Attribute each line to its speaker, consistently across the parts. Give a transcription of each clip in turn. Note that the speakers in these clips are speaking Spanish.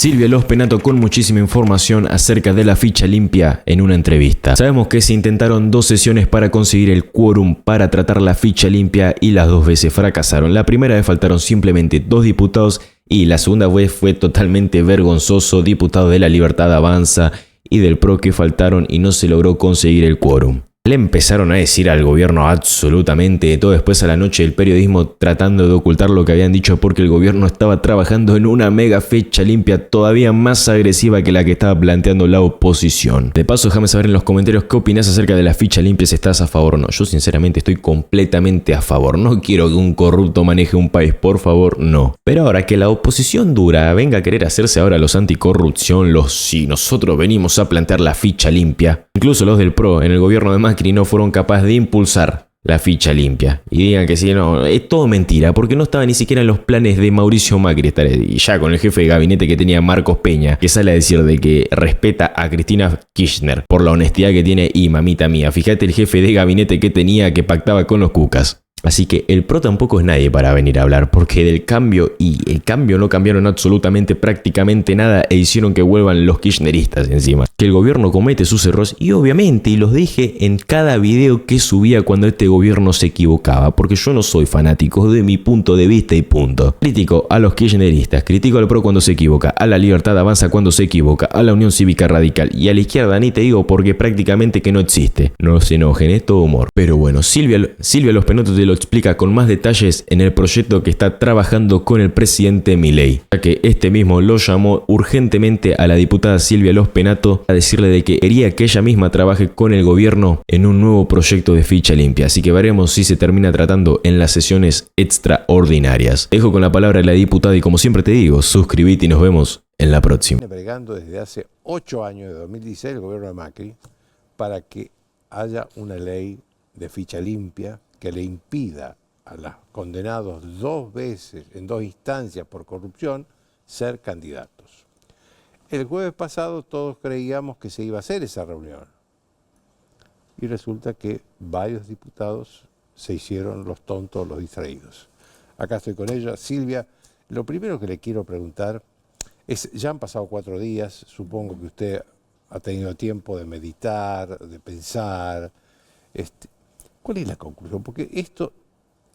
Speaker 1: Silvia Lospenato con muchísima información acerca de la ficha limpia en una entrevista. Sabemos que se intentaron 2 sesiones para conseguir el quórum para tratar la ficha limpia y las 2 veces fracasaron. La primera vez faltaron simplemente 2 diputados y la segunda vez fue totalmente vergonzoso. Diputados de La Libertad Avanza y del PRO que faltaron y no se logró conseguir el quórum. Le empezaron a decir al gobierno absolutamente de todo. Después a la noche el periodismo tratando de ocultar lo que habían dicho porque el gobierno estaba trabajando en una mega fecha limpia todavía más agresiva que la que estaba planteando la oposición. De paso, déjame saber en los comentarios qué opinas acerca de la ficha limpia, si estás a favor o no. Yo sinceramente estoy completamente a favor. No quiero que un corrupto maneje un país, por favor, no. Pero ahora que la oposición dura venga a querer hacerse ahora los anticorrupción, si nosotros venimos a plantear la ficha limpia, incluso los del PRO en el gobierno de Macri no fueron capaces de impulsar la ficha limpia. Y digan que sí, no, es todo mentira, porque no estaba ni siquiera en los planes de Mauricio Macri estar ahí. Y ya con el jefe de gabinete que tenía Marcos Peña, que sale a decir de que respeta a Cristina Kirchner por la honestidad que tiene y mamita mía. Fíjate el jefe de gabinete que tenía que pactaba con los cucas. Así que el PRO tampoco es nadie para venir a hablar, porque del cambio y el cambio no cambiaron absolutamente prácticamente nada e hicieron que vuelvan los kirchneristas encima. Que el gobierno comete sus errores y obviamente, y los dije en cada video que subía cuando este gobierno se equivocaba, porque yo no soy fanático de mi punto de vista y punto. Critico a los kirchneristas, critico al PRO cuando se equivoca, a La Libertad Avanza cuando se equivoca, a la Unión Cívica Radical y a la izquierda ni te digo porque prácticamente que no existe. No se enojen, es todo humor. Pero bueno, Silvia Lospenato te lo explica con más detalles en el proyecto que está trabajando con el presidente Milei, ya que este mismo lo llamó urgentemente a la diputada Silvia Lospenato a decirle de que quería que ella misma trabaje con el gobierno en un nuevo proyecto de ficha limpia, así que veremos si se termina tratando en las sesiones extraordinarias. Dejo con la palabra a la diputada y como siempre te digo, suscríbete y nos vemos en la próxima.
Speaker 2: Viene bregando desde hace 8 años, de 2016, el gobierno de Macri, para que haya una ley de ficha limpia que le impida a los condenados 2 veces en 2 instancias por corrupción ser candidatos. El jueves pasado todos creíamos que se iba a hacer esa reunión y resulta que varios diputados se hicieron los tontos, los distraídos. Acá estoy con ella. Silvia, lo primero que le quiero preguntar es, ya han pasado 4 días, supongo que usted ha tenido tiempo de meditar, de pensar. ¿Cuál es la conclusión? Porque esto,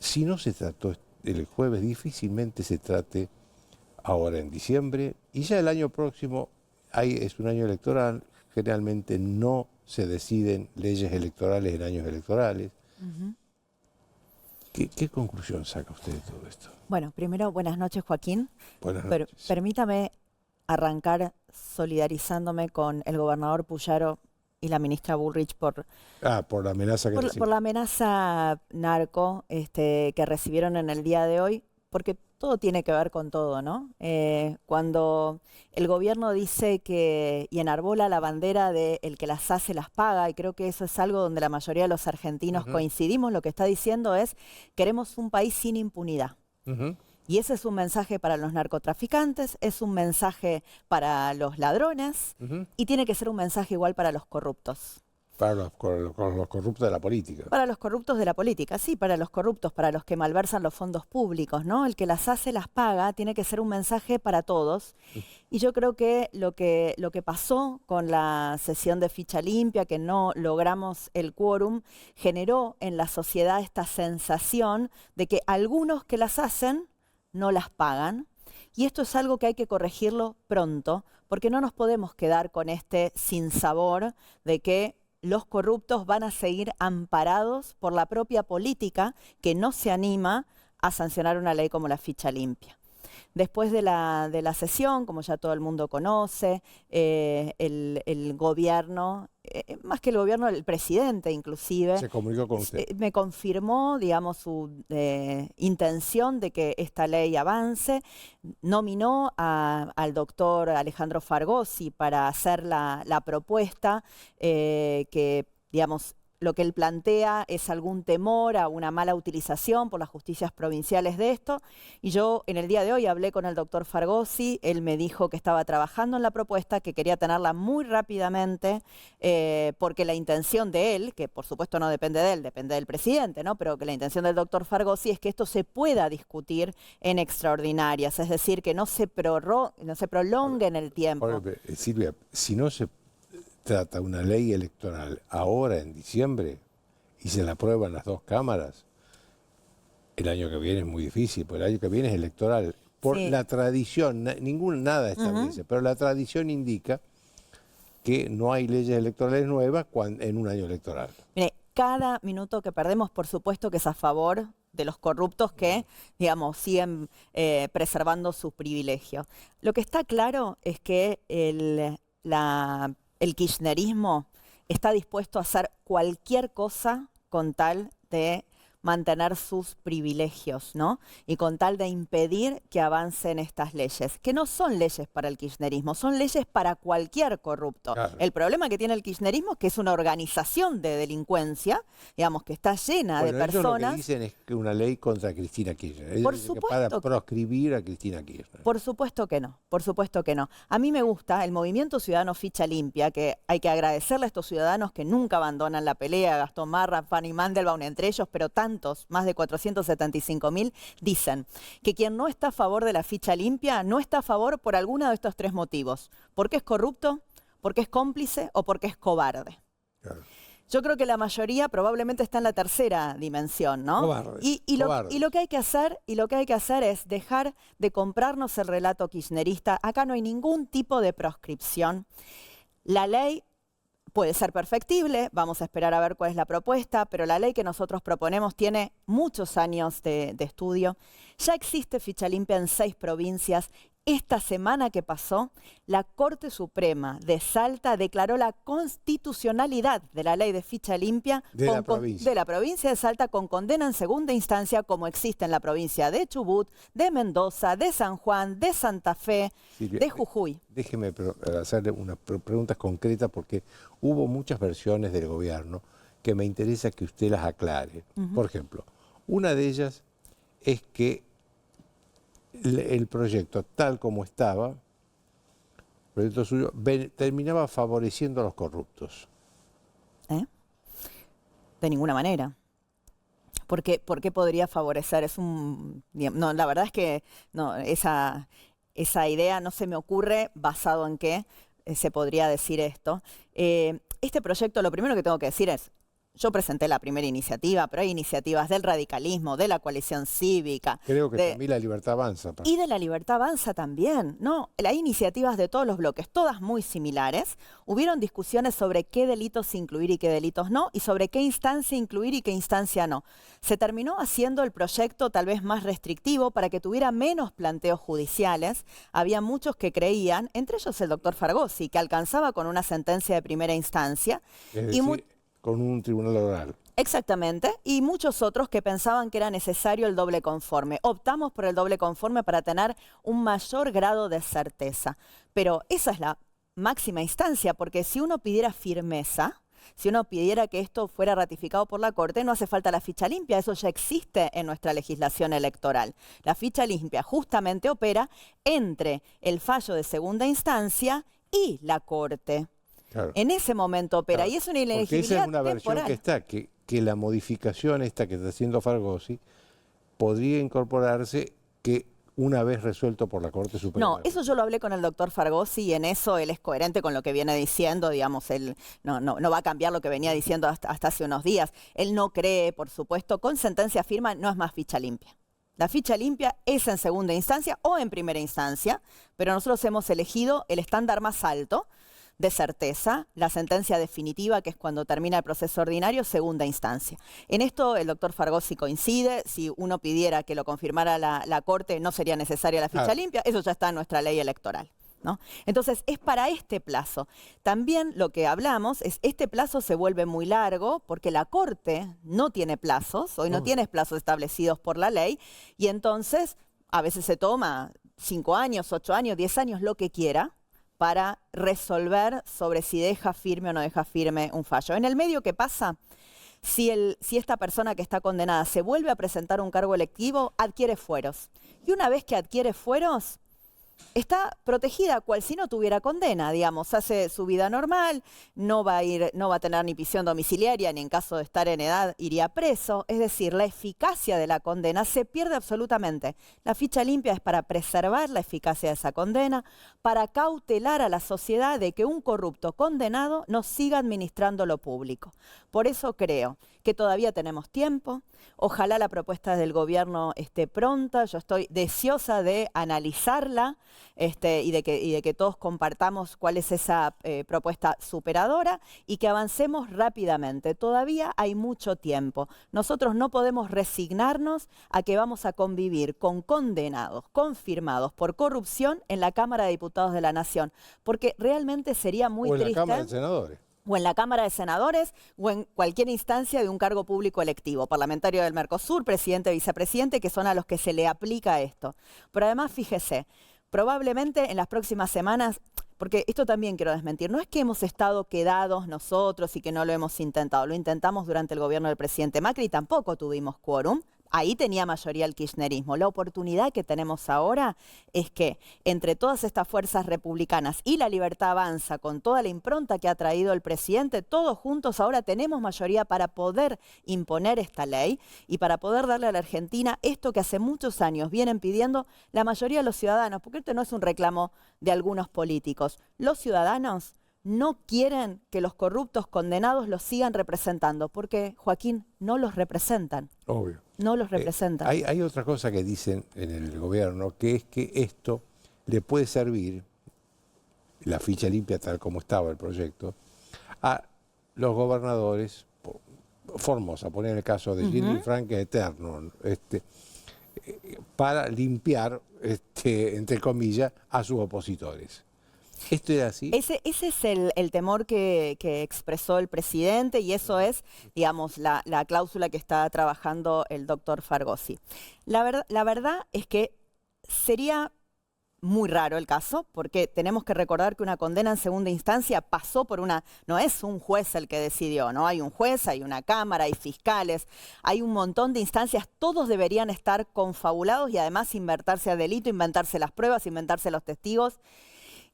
Speaker 2: si no se trató el jueves, difícilmente se trate ahora en diciembre, y ya el año próximo es un año electoral, generalmente no se deciden leyes electorales en años electorales. ¿Qué conclusión saca usted de todo esto?
Speaker 3: Bueno, primero, buenas noches, Joaquín.
Speaker 2: Buenas noches.
Speaker 3: Permítame arrancar solidarizándome con el gobernador Puyaro y la ministra Bullrich por
Speaker 2: la amenaza que
Speaker 3: por la amenaza narco que recibieron en el día de hoy, porque todo tiene que ver con todo, ¿no? Cuando el gobierno dice y enarbola la bandera de el que las hace las paga, y creo que eso es algo donde la mayoría de los argentinos coincidimos, lo que está diciendo es queremos un país sin impunidad. Y ese es un mensaje para los narcotraficantes, es un mensaje para los ladrones y tiene que ser un mensaje igual para los corruptos.
Speaker 2: Para los corruptos de la política.
Speaker 3: Para los corruptos de la política, sí, para los corruptos, para los que malversan los fondos públicos, ¿no? El que las hace, las paga, tiene que ser un mensaje para todos. Y yo creo que lo que pasó con la sesión de ficha limpia, que no logramos el quórum, generó en la sociedad esta sensación de que algunos que las hacen no las pagan. Y esto es algo que hay que corregirlo pronto, porque no nos podemos quedar con este sinsabor de que los corruptos van a seguir amparados por la propia política que no se anima a sancionar una ley como la ficha limpia. Después de la sesión, como ya todo el mundo conoce, el gobierno, más que el gobierno, el presidente inclusive,
Speaker 2: se comunicó con usted.
Speaker 3: Me confirmó, digamos, su intención de que esta ley avance, nominó al doctor Alejandro Fargosi para hacer la propuesta que, digamos, lo que él plantea es algún temor a una mala utilización por las justicias provinciales de esto. Y yo en el día de hoy hablé con el doctor Fargosi, él me dijo que estaba trabajando en la propuesta, que quería tenerla muy rápidamente, porque la intención de él, que por supuesto no depende de él, depende del presidente, ¿no? Pero que la intención del doctor Fargosi es que esto se pueda discutir en extraordinarias, es decir, que no se prolongue en el tiempo.
Speaker 2: Silvia, si no se trata una ley electoral ahora en diciembre y se la aprueban las dos cámaras, el año que viene es muy difícil, porque el año que viene es electoral. Por la tradición, nada establece, pero la tradición indica que no hay leyes electorales nuevas en un año electoral.
Speaker 3: Mire, cada minuto que perdemos, por supuesto que es a favor de los corruptos que, digamos, siguen preservando sus privilegios. Lo que está claro es que el kirchnerismo está dispuesto a hacer cualquier cosa con tal de mantener sus privilegios, ¿no? Y con tal de impedir que avancen estas leyes, que no son leyes para el kirchnerismo, son leyes para cualquier corrupto.
Speaker 2: Claro.
Speaker 3: El problema que tiene el kirchnerismo es que es una organización de delincuencia, digamos, que está llena de personas.
Speaker 2: Ellos lo que dicen es que una ley contra Cristina Kirchner. Ellos
Speaker 3: Por
Speaker 2: dicen
Speaker 3: supuesto.
Speaker 2: que para proscribir a Cristina Kirchner.
Speaker 3: Por supuesto que no, por supuesto que no. A mí me gusta el movimiento ciudadano Ficha Limpia, que hay que agradecerle a estos ciudadanos que nunca abandonan la pelea, Gastón Marra, Fanny Mandelbaum entre ellos, pero tantos, más de 475.000, dicen que quien no está a favor de la ficha limpia no está a favor por alguno de estos tres motivos. Porque es corrupto, porque es cómplice o porque es cobarde. Claro. Yo creo que la mayoría probablemente está en la tercera dimensión, ¿no?
Speaker 2: Cobarde,
Speaker 3: Y lo que hay que hacer es dejar de comprarnos el relato kirchnerista. Acá no hay ningún tipo de proscripción. La ley puede ser perfectible, vamos a esperar a ver cuál es la propuesta, pero la ley que nosotros proponemos tiene muchos años de estudio. Ya existe ficha limpia en 6 provincias. Esta semana que pasó, la Corte Suprema de Salta declaró la constitucionalidad de la ley de ficha limpia
Speaker 2: de la
Speaker 3: provincia de Salta con condena en segunda instancia, como existe en la provincia de Chubut, de Mendoza, de San Juan, de Santa Fe,
Speaker 2: Silvia,
Speaker 3: de Jujuy.
Speaker 2: Déjeme hacerle unas preguntas concretas porque hubo muchas versiones del gobierno que me interesa que usted las aclare. Por ejemplo, una de ellas es que el proyecto tal como estaba, el proyecto suyo, terminaba favoreciendo a los corruptos.
Speaker 3: De ninguna manera. ¿Por qué podría favorecer? No, la verdad es que no, esa idea no se me ocurre basado en qué se podría decir esto. Este proyecto, lo primero que tengo que decir es, yo presenté la primera iniciativa, pero hay iniciativas del radicalismo, de la coalición cívica.
Speaker 2: Creo que también la Libertad Avanza.
Speaker 3: Y de la Libertad Avanza también, ¿no? Hay iniciativas de todos los bloques, todas muy similares. Hubieron discusiones sobre qué delitos incluir y qué delitos no, y sobre qué instancia incluir y qué instancia no. Se terminó haciendo el proyecto tal vez más restrictivo para que tuviera menos planteos judiciales. Había muchos que creían, entre ellos el doctor Fargosi, que alcanzaba con una sentencia de primera instancia.
Speaker 2: Es decir, con un tribunal oral.
Speaker 3: Exactamente, y muchos otros que pensaban que era necesario el doble conforme. Optamos por el doble conforme para tener un mayor grado de certeza. Pero esa es la máxima instancia, porque si uno pidiera firmeza, si uno pidiera que esto fuera ratificado por la Corte, no hace falta la ficha limpia, eso ya existe en nuestra legislación electoral. La ficha limpia justamente opera entre el fallo de segunda instancia y la Corte. Claro. En ese momento opera, claro. Y es una inelegibilidad
Speaker 2: porque esa es una
Speaker 3: temporal.
Speaker 2: versión que está, que la modificación esta que está haciendo Fargosi podría incorporarse que una vez resuelto por la Corte Suprema.
Speaker 3: No, eso yo lo hablé con el doctor Fargosi y en eso él es coherente con lo que viene diciendo, digamos, él no va a cambiar lo que venía diciendo hasta hace unos días. Él no cree, por supuesto, con sentencia firme no es más ficha limpia. La ficha limpia es en segunda instancia o en primera instancia, pero nosotros hemos elegido el estándar más alto de certeza, la sentencia definitiva, que es cuando termina el proceso ordinario, segunda instancia. En esto el doctor Fargosi coincide, si uno pidiera que lo confirmara la Corte, no sería necesaria la ficha limpia, eso ya está en nuestra ley electoral, ¿no? Entonces, es para este plazo. También lo que hablamos es, este plazo se vuelve muy largo porque la Corte no tiene plazos, hoy no tiene plazos establecidos por la ley, y entonces a veces se toma 5 años, 8 años, 10 años, lo que quiera, para resolver sobre si deja firme o no deja firme un fallo. En el medio, ¿qué pasa? si esta persona que está condenada se vuelve a presentar un cargo electivo, adquiere fueros. Y una vez que adquiere fueros, está protegida cual si no tuviera condena, digamos, hace su vida normal, no va a tener ni prisión domiciliaria, ni en caso de estar en edad iría preso. Es decir, la eficacia de la condena se pierde absolutamente. La ficha limpia es para preservar la eficacia de esa condena, para cautelar a la sociedad de que un corrupto condenado no siga administrando lo público. Por eso creo que todavía tenemos tiempo. Ojalá la propuesta del gobierno esté pronta. Yo estoy deseosa de analizarla y de que todos compartamos cuál es esa propuesta superadora y que avancemos rápidamente. Todavía hay mucho tiempo. Nosotros no podemos resignarnos a que vamos a convivir con condenados confirmados por corrupción en la Cámara de Diputados de la Nación, porque realmente sería muy triste.
Speaker 2: O en la Cámara de Senadores.
Speaker 3: O en la Cámara de Senadores, o en cualquier instancia de un cargo público electivo, parlamentario del Mercosur, presidente, vicepresidente, que son a los que se le aplica esto. Pero además, fíjese, probablemente en las próximas semanas, porque esto también quiero desmentir, no es que hemos estado quedados nosotros y que no lo hemos intentado, lo intentamos durante el gobierno del presidente Macri y tampoco tuvimos quórum. Ahí tenía mayoría el kirchnerismo. La oportunidad que tenemos ahora es que entre todas estas fuerzas republicanas y La Libertad Avanza, con toda la impronta que ha traído el presidente, todos juntos ahora tenemos mayoría para poder imponer esta ley y para poder darle a la Argentina esto que hace muchos años vienen pidiendo la mayoría de los ciudadanos, porque esto no es un reclamo de algunos políticos. Los ciudadanos no quieren que los corruptos condenados los sigan representando, porque, Joaquín, no los representan.
Speaker 2: Obvio.
Speaker 3: No los representan.
Speaker 2: Hay otra cosa que dicen en el gobierno, que es que esto le puede servir, la ficha limpia tal como estaba el proyecto, a los gobernadores, Formosa, poner el caso de Gilles Frank eterno, para limpiar, entre comillas, a sus opositores. ¿Esto era así?
Speaker 3: Ese es el temor que expresó el presidente y eso es, digamos, la cláusula que está trabajando el doctor Fargosi. La verdad es que sería muy raro el caso, porque tenemos que recordar que una condena en segunda instancia pasó por no es un juez el que decidió, ¿no? Hay un juez, hay una cámara, hay fiscales, hay un montón de instancias, todos deberían estar confabulados y además inventarse a delito, inventarse las pruebas, inventarse los testigos.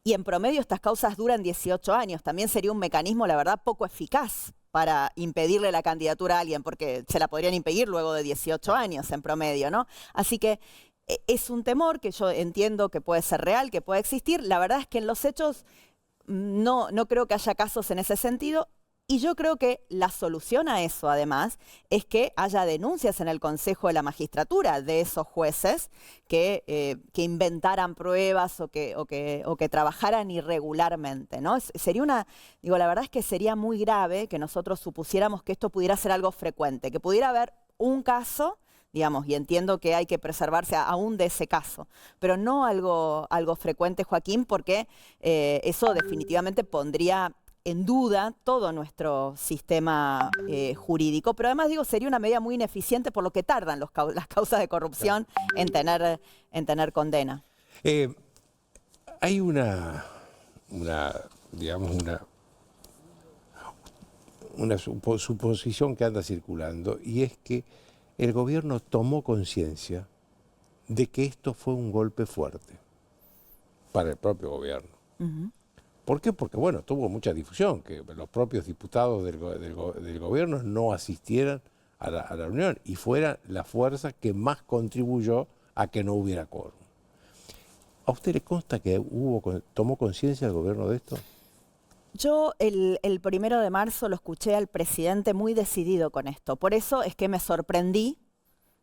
Speaker 3: Y en promedio estas causas duran 18 años. También sería un mecanismo, la verdad, poco eficaz para impedirle la candidatura a alguien, porque se la podrían impedir luego de 18 años en promedio, ¿no? Así que es un temor que yo entiendo que puede ser real, que puede existir. La verdad es que en los hechos no creo que haya casos en ese sentido. Y yo creo que la solución a eso, además, es que haya denuncias en el Consejo de la Magistratura de esos jueces que inventaran pruebas o que trabajaran irregularmente, ¿no? La verdad es que sería muy grave que nosotros supusiéramos que esto pudiera ser algo frecuente, que pudiera haber un caso, digamos, y entiendo que hay que preservarse aún de ese caso, pero no algo frecuente, Joaquín, porque eso definitivamente pondría en duda todo nuestro sistema jurídico, pero además sería una medida muy ineficiente por lo que tardan las causas de corrupción en tener condena.
Speaker 2: Hay una suposición que anda circulando y es que el gobierno tomó conciencia de que esto fue un golpe fuerte para el propio gobierno. ¿Por qué? Porque, bueno, tuvo mucha difusión, que los propios diputados del gobierno no asistieran a la reunión y fuera la fuerza que más contribuyó a que no hubiera quórum. ¿A usted le consta que tomó conciencia el gobierno de esto?
Speaker 3: Yo el 1 de marzo lo escuché al presidente muy decidido con esto. Por eso es que me sorprendí,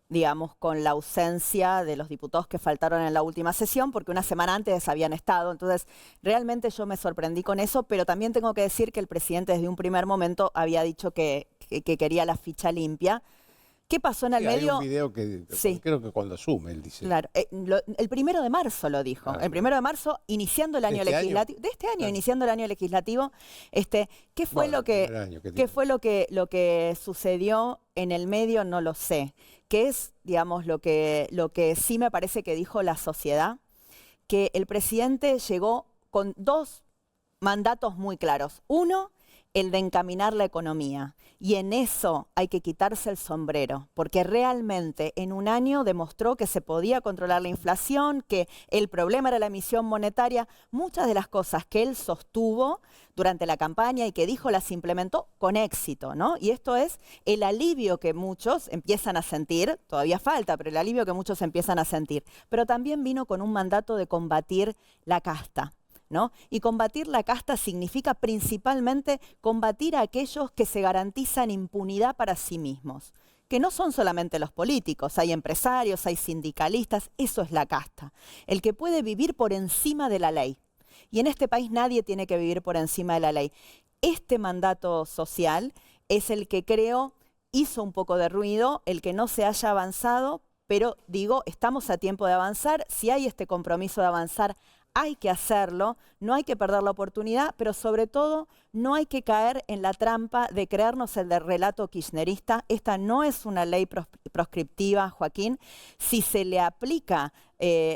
Speaker 3: digamos, con la ausencia de los diputados que faltaron en la última sesión, porque una semana antes habían estado. Entonces, realmente yo me sorprendí con eso, pero también tengo que decir que el presidente desde un primer momento había dicho que quería la ficha limpia. ¿Qué pasó en el medio?
Speaker 2: Hay un video que creo que cuando asume, él dice.
Speaker 3: Claro, el 1 de marzo lo dijo. El 1 de marzo, iniciando el año legislativo. ¿De este año? Claro. Iniciando el año legislativo. ¿Qué fue lo que sucedió en el medio? No lo sé. Que es, digamos, lo que sí me parece que dijo la sociedad, que el presidente llegó con dos mandatos muy claros. Uno el de encaminar la economía. Y en eso hay que quitarse el sombrero, porque realmente en un año demostró que se podía controlar la inflación, que el problema era la emisión monetaria. Muchas de las cosas que él sostuvo durante la campaña y que dijo las implementó con éxito, ¿no? Y esto es el alivio que muchos empiezan a sentir, todavía falta, pero el alivio que muchos empiezan a sentir. Pero también vino con un mandato de combatir la casta, ¿no? Y combatir la casta significa principalmente combatir a aquellos que se garantizan impunidad para sí mismos, que no son solamente los políticos, hay empresarios, hay sindicalistas, eso es la casta, el que puede vivir por encima de la ley. Y en este país nadie tiene que vivir por encima de la ley. Este mandato social es el que creo hizo un poco de ruido, el que no se haya avanzado, pero digo, estamos a tiempo de avanzar, si hay este compromiso de avanzar, hay que hacerlo, no hay que perder la oportunidad, pero sobre todo no hay que caer en la trampa de creernos el del relato kirchnerista. Esta no es una ley proscriptiva, Joaquín. Si se le aplica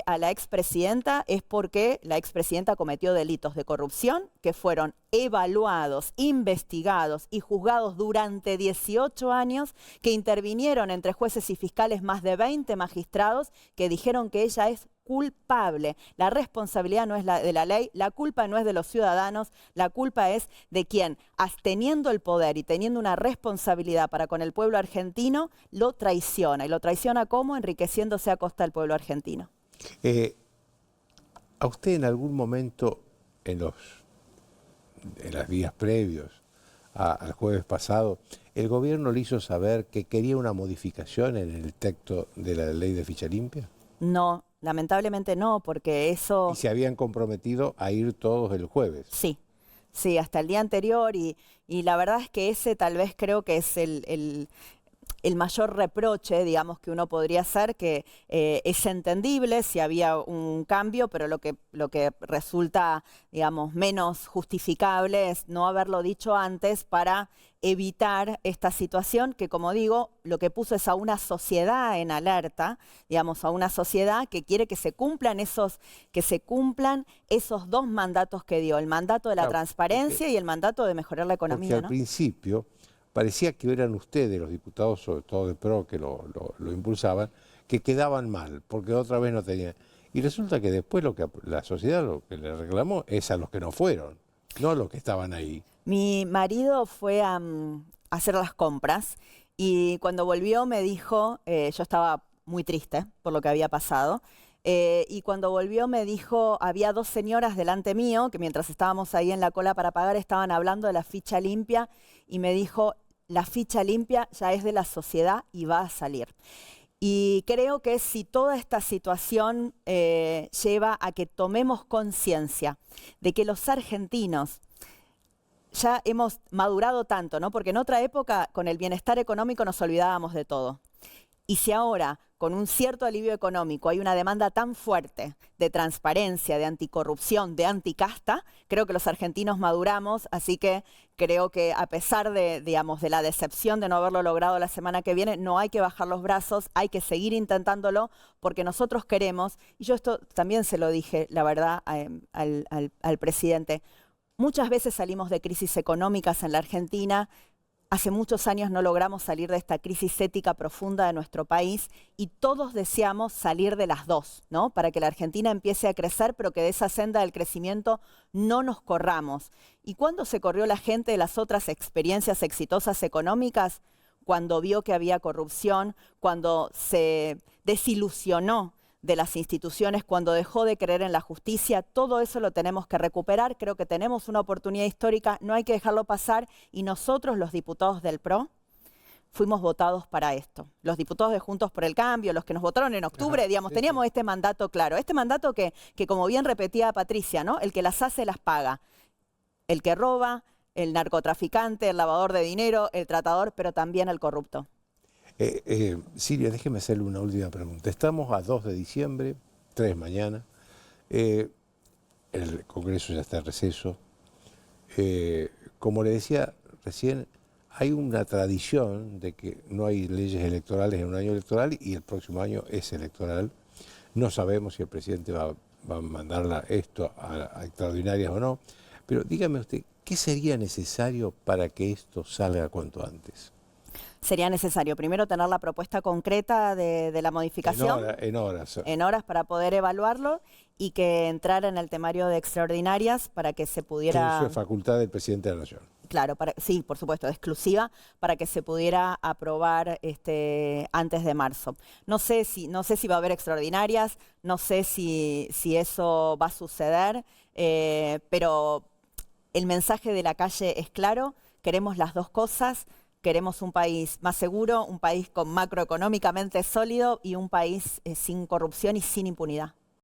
Speaker 3: a la expresidenta es porque la expresidenta cometió delitos de corrupción que fueron evaluados, investigados y juzgados durante 18 años, que intervinieron entre jueces y fiscales más de 20 magistrados que dijeron que ella es culpable. La responsabilidad no es de la ley, la culpa no es de los ciudadanos, la culpa es de quien, teniendo el poder y teniendo una responsabilidad para con el pueblo argentino, lo traiciona. ¿Y lo traiciona cómo? Enriqueciéndose a costa del pueblo argentino.
Speaker 2: ¿A usted en algún momento, en los días previos al jueves pasado, el gobierno le hizo saber que quería una modificación en el texto de la ley de ficha limpia?
Speaker 3: No, lamentablemente no, porque eso...
Speaker 2: ¿Y se habían comprometido a ir todos el jueves?
Speaker 3: Sí, sí, hasta el día anterior y la verdad es que ese tal vez creo que es el mayor reproche, digamos, que uno podría hacer, que es entendible si había un cambio, pero lo que resulta, digamos, menos justificable es no haberlo dicho antes para evitar esta situación que, como digo, lo que puso es a una sociedad en alerta, digamos, a una sociedad que quiere que se cumplan esos dos mandatos que dio, el mandato de la transparencia y el mandato de mejorar la economía,
Speaker 2: porque al
Speaker 3: ¿no?
Speaker 2: principio parecía que eran ustedes, los diputados, sobre todo de PRO, que lo impulsaban, que quedaban mal, porque otra vez no tenían. Y resulta que después la sociedad lo que le reclamó es a los que no fueron, no a los que estaban ahí.
Speaker 3: Mi marido fue a hacer las compras y cuando volvió me dijo, yo estaba muy triste por lo que había pasado, y cuando volvió me dijo, había dos señoras delante mío que mientras estábamos ahí en la cola para pagar estaban hablando de la ficha limpia y me dijo, la ficha limpia ya es de la sociedad y va a salir. Y creo que si toda esta situación lleva a que tomemos conciencia de que los argentinos ya hemos madurado tanto, ¿no? Porque en otra época con el bienestar económico nos olvidábamos de todo. Y si ahora, con un cierto alivio económico, hay una demanda tan fuerte de transparencia, de anticorrupción, de anticasta, creo que los argentinos maduramos, así que creo que a pesar de, digamos, de la decepción de no haberlo logrado la semana que viene, no hay que bajar los brazos, hay que seguir intentándolo, porque nosotros queremos, y yo esto también se lo dije, la verdad, al presidente, muchas veces salimos de crisis económicas en la Argentina. Hace muchos años no logramos salir de esta crisis ética profunda de nuestro país y todos deseamos salir de las dos, ¿no? Para que la Argentina empiece a crecer, pero que de esa senda del crecimiento no nos corramos. ¿Y cuándo se corrió la gente de las otras experiencias exitosas económicas? Cuando vio que había corrupción, cuando se desilusionó de las instituciones, cuando dejó de creer en la justicia. Todo eso lo tenemos que recuperar. Creo que tenemos una oportunidad histórica, no hay que dejarlo pasar y nosotros, los diputados del PRO, fuimos votados para esto. Los diputados de Juntos por el Cambio, los que nos votaron en octubre, digamos, teníamos este mandato claro. Este mandato que como bien repetía Patricia, ¿no? El que las hace las paga. El que roba, el narcotraficante, el lavador de dinero, el tratador, pero también el corrupto.
Speaker 2: Silvia, déjeme hacerle una última pregunta. Estamos a 2 de diciembre, 3 mañana. El Congreso ya está en receso. Como le decía recién, hay una tradición de que no hay leyes electorales en un año electoral y el próximo año es electoral. No sabemos si el presidente va a mandarla esto a extraordinarias o no, Pero dígame usted, ¿qué sería necesario para que esto salga cuanto antes?
Speaker 3: Sería necesario primero tener la propuesta concreta de la modificación.
Speaker 2: En horas.
Speaker 3: En horas para poder evaluarlo y que entrara en el temario de extraordinarias para que se pudiera...
Speaker 2: Eso es facultad del presidente de la Nación.
Speaker 3: Claro, sí, por supuesto, exclusiva, para que se pudiera aprobar antes de marzo. No sé si va a haber extraordinarias, no sé si eso va a suceder, pero el mensaje de la calle es claro, queremos las dos cosas. Queremos un país más seguro, un país macroeconómicamente sólido y un país sin corrupción y sin impunidad.